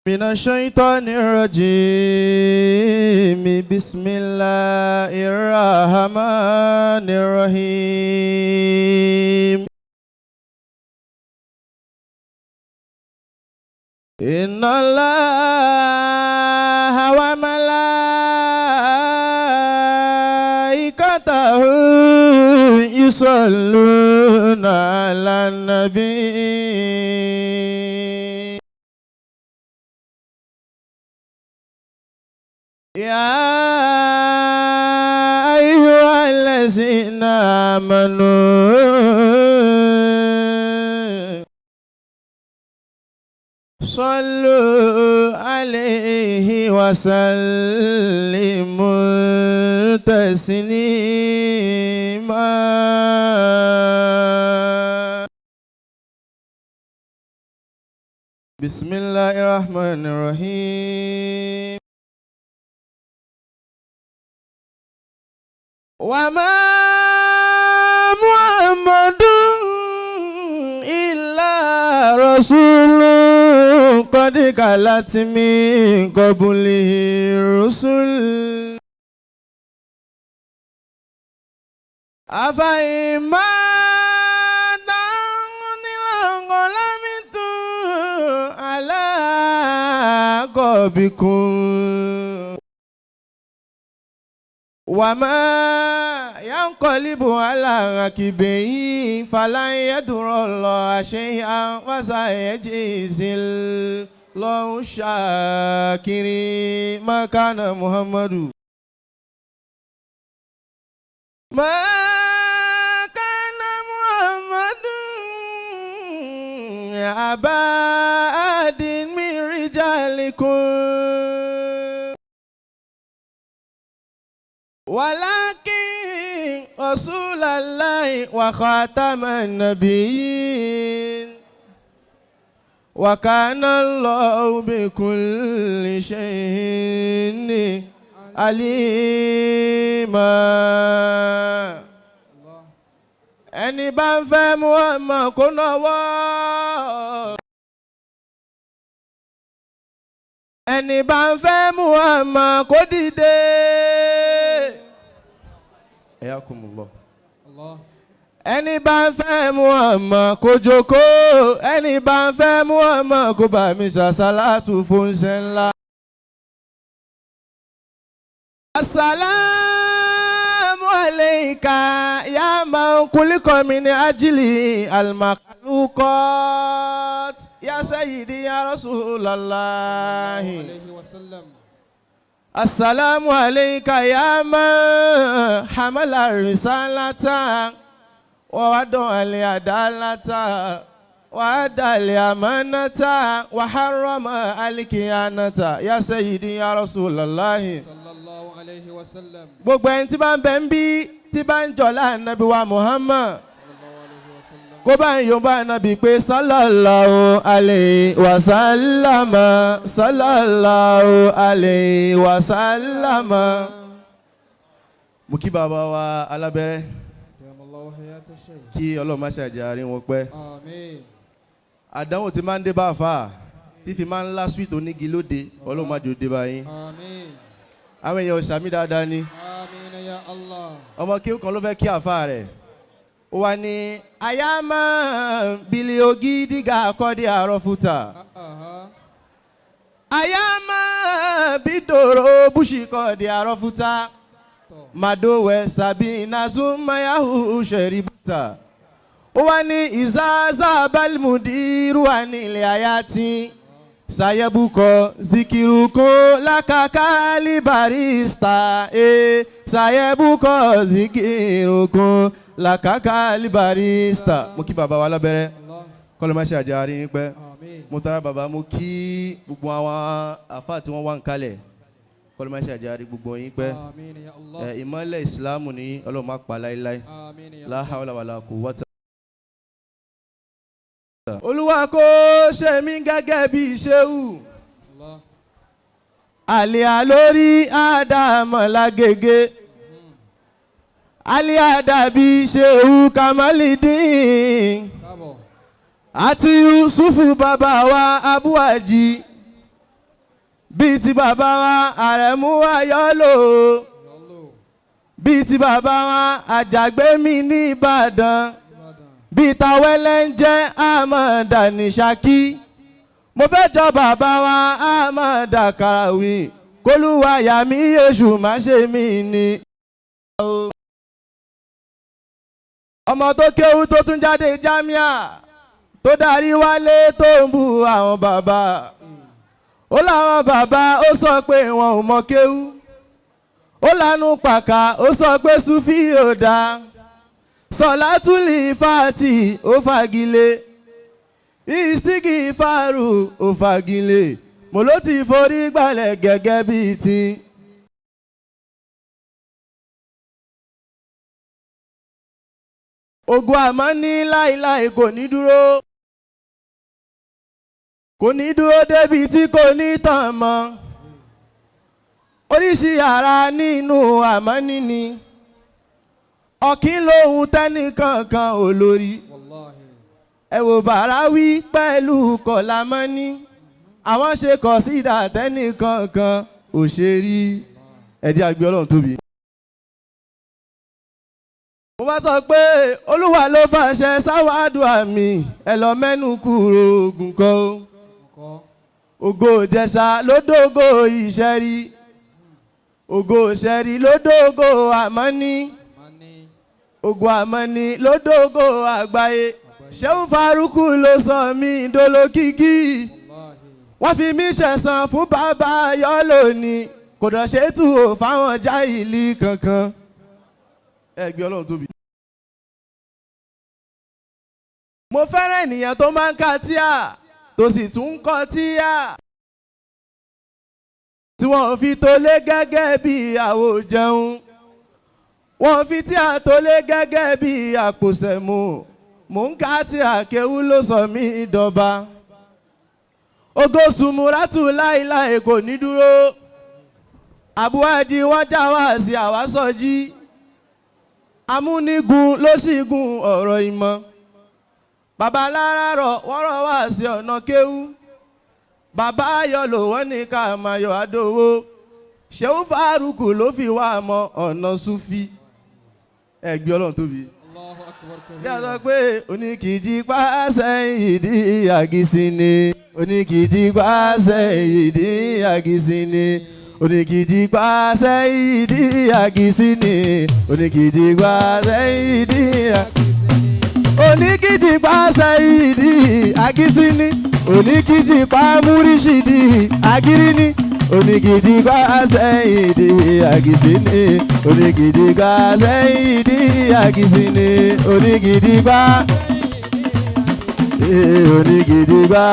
من الشيطان الرجيم بسم الله الرحمن الرحيم إن الله وملائكته يصلون على النبي يا أيها الذين آمنوا صلوا عليه وسلموا تسليما بسم الله الرحمن الرحيم وما محمد إلا رسول قد خلت من قبله الرسل أفإن مات انقلبتم على أعقابكم وما ينقلب على عقبيه فلن يضر الله شيئا وسيجزي الله الشاكرين ما كان محمد أبا أحد من رجالكم ولكن رسول الله وخاتم النبيين وكان الله بكل شيء عليما ẹni bá ń fẹ́ Muhammad kó nawọ́ ẹni bá ń fẹ́ Muhammad kó dìde. Ayakumullah. Ẹni bá ń fẹ́ Muhammad kó jókòó ẹni bá ń fẹ́ Muhammad kó bá mi ṣàṣàlátù fún ṣẹ́ ńlá. Assalamu alayka ya man khuliqa min ajli al-makhluqat ya sayyidi ya Rasulallah. Assalamu alayka ya man hamala risalata wa wada al-adalata wa adda al-amanata wa harrama al-kiyanata ya sayyidi ya Rasulallah. Gbogbo ẹni tí bá ń bẹ ń bí tí bá ń jọlá Ànábì wa Muhammad kó bá ń yọ̀ǹba Ànábì pé sallallahu alayhi wa sallama sallallahu alayhi wa sallama. Mo kí bàbá wa alábẹ́rẹ́ kí Ọlọ́run má ṣe àjàrí wọn pẹ́. Àdánwò tí máa ń dé bá àfà tí fi máa ń lá sweet onígi lóde Ọlọ́run má jò dé bá yín. Àwọn èèyàn ṣàmì dáadáa ni. Àmín ya Allah. Ọmọ kí ó kan ló fẹ́ kí àfà rẹ̀. Ó wá ní ayámá bílí ogí dígà akọ́dí àárọ̀ fúta. Ayámá bídòrò búṣìkọ́dí àárọ̀ fúta. Màdówẹ̀ sàbí nàzúmáyáhù ṣẹ̀ríbùtà. Ó wá ní ìzáàzá bálmùdírù wà ní ilẹ̀ ayátí. Sayebuko zikiruko lakakali barista Sayebuko zikiruko lakakali barista. Mo kí bàbá wa lábẹ́rẹ́ kọ́lọ́ má ṣe àjàrí yín pẹ́. Mo tara bàbá mo kí gbogbo àwọn àfáà tí wọ́n wá ń kalẹ̀ kọ́lọ́ má ṣe àjàrí gbogbo yín pẹ́. Ìmọ́lẹ̀ ìsìlámù ní Ọlọ́run má pa láíláí. La hawla wala quwwata. Olúwa kó ṣe mí gẹ́gẹ́ bí ṣéwù àlìyá lórí Ádámọ̀ lágége àlìyá dàbí ṣéwù Kamalidin àti Yusufu bàbá wa Abúwàjì ti bàbá wa Àrẹ̀mú Ayọ́lò bíi ti bàbá wa Àjàgbémi ní Ìbàdàn bíi tàwẹ́lẹ́ ń jẹ́ Àmọ̀dá ní Ṣakí mo fẹ́ jọ bàbá wa Àmọ̀dá Kàràwí kólúwa yà mí èṣù má ṣe mí ni. ọmọ tó kéwú tó tún jáde jámíà tó darí wálé tó ń bu àwọn bàbá ó láwọn bàbá ó sọ pé wọn ò mọ kéwú ó lanu pàkà ó sọ pé sufi ò dáa sọlátùlì fàtì ó fagilé ìsígì fàrù ó fagilé mo ló ti forí gbalẹ̀ gẹ́gẹ́ bíi ti. ogun àmọ́ ní láìláì kò ní dúró débi tí kò ní tàn mọ́ oríṣi ara nínú àmọ́ níní ọ̀kín lóhun tẹ́nìkankan olórí ẹ wò Bàráwí pẹ̀lú Kọ̀lámọ́ní àwọn ṣe kọ̀ sí ìdá tẹ́nìkankan òṣèré ẹ̀dí àgbẹ̀ Ọlọ́run tóbi. mo bá sọ pé Olúwa ló fàṣẹ sáwádùá mi ẹ lọ mẹ́nu kúrò ogun kọ́ ògo Ìjẹ̀ṣà ló dógò Ìṣẹ̀rí ògo Ìṣẹ̀rí ló dógò Àmọ́ní ògo Àmọ́ní ló dógò àgbáyé Ṣéhù Fárúkù ló sọ mí dolókìkí wọ́n fi mí ṣẹ̀san fún bàbá Ayọ́lò ni kò dọ̀ ṣètù ò fáwọn jáìlì kankan ẹgbẹ́ Ọlọ́run tóbi. mo fẹ́ràn ènìyàn tó máa ń ka tíà tó sì tún ń kọ tíà tí wọ́n fi tó lé gẹ́gẹ́ bí àwo jẹun wọ́n fi tíà tó lé gẹ́gẹ́ bí àpòsẹ̀mù mò ń ka tíà kéwú ló sọ mí dọba ògo Sùmúrátù láìláì kò ní dúró àbúwájí wọ́n já wá sí àwásọjí amúnigun ló sì gun ọ̀rọ̀ ìmọ̀ bàbá Lárárọ̀ wọ́n rọ̀ wá sí ọ̀nà kéwú bàbá Ayọ́lò wọ́n ní ká máa yọ àdówó Ṣéhù Fárúkù ló fi wá mọ ọ̀nà Súfì ẹgbẹ́ Ọlọ́run tóbi. bí a sọ pé oníkìjì pàṣẹ ìdí àgìsí ni oníkìjì pàṣẹ ìdí àgìsí ni oníkìjì pàṣẹ ìdí àgìsí ni oníkìjì pàṣẹ ìdí àgìsí ni oníkìjì pàṣẹ ìdí àgìsí ni oníkìjì pa múrísìdì àgírí ni oníkìjì pàṣẹ ìdí àgìsí ni oníkìjì pàṣẹ ìdí àgìsí ni oníkìjì pa oníkìjì pa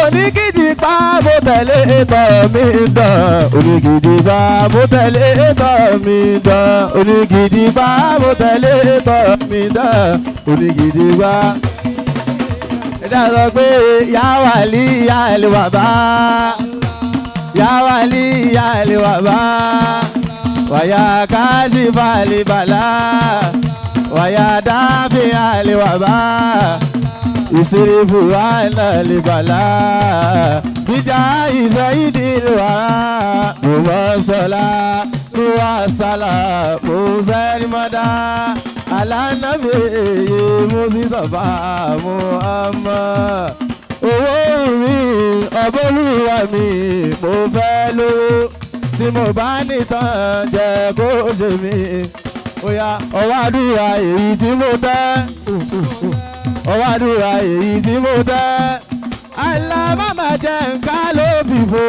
oníkìjì pa mo tẹ̀lé tọ̀ mi dán oníkìjì pa mo tẹ̀lé tọ̀ mi dán oníkìjì pa mo tẹ̀lé tọ̀ mi dán oníkìjì pa. ẹ̀dá sọ pé yá wàlí yá ẹ̀lì bàbá yá wàlí yá ẹ̀lì bàbá wàyà káṣífà lè bàlá wàyà dábì àlè bàbá. ìsìrìfù àìnà lè bàlá bíjà ìsẹ́yìdì wà mo mọ̀ sọ́lá tó wà sálà mo sẹ́ni mọ́dá alánàbí èyí mo sì tọ̀bà Muhammad owó mi ọbọ̀lúwa mi mo fẹ́ lówó tí mo bá nìtàn jẹ́ kó ṣe mí ó yá ọwọ́ àdúrà èyí tí mo tẹ́ ọwọ́ àdúrà èyí tí mo tẹ́ alábàmà jẹ́ nǹkan ló fìfò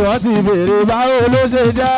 wọ́n ti béèrè báwo ló ṣe jẹ́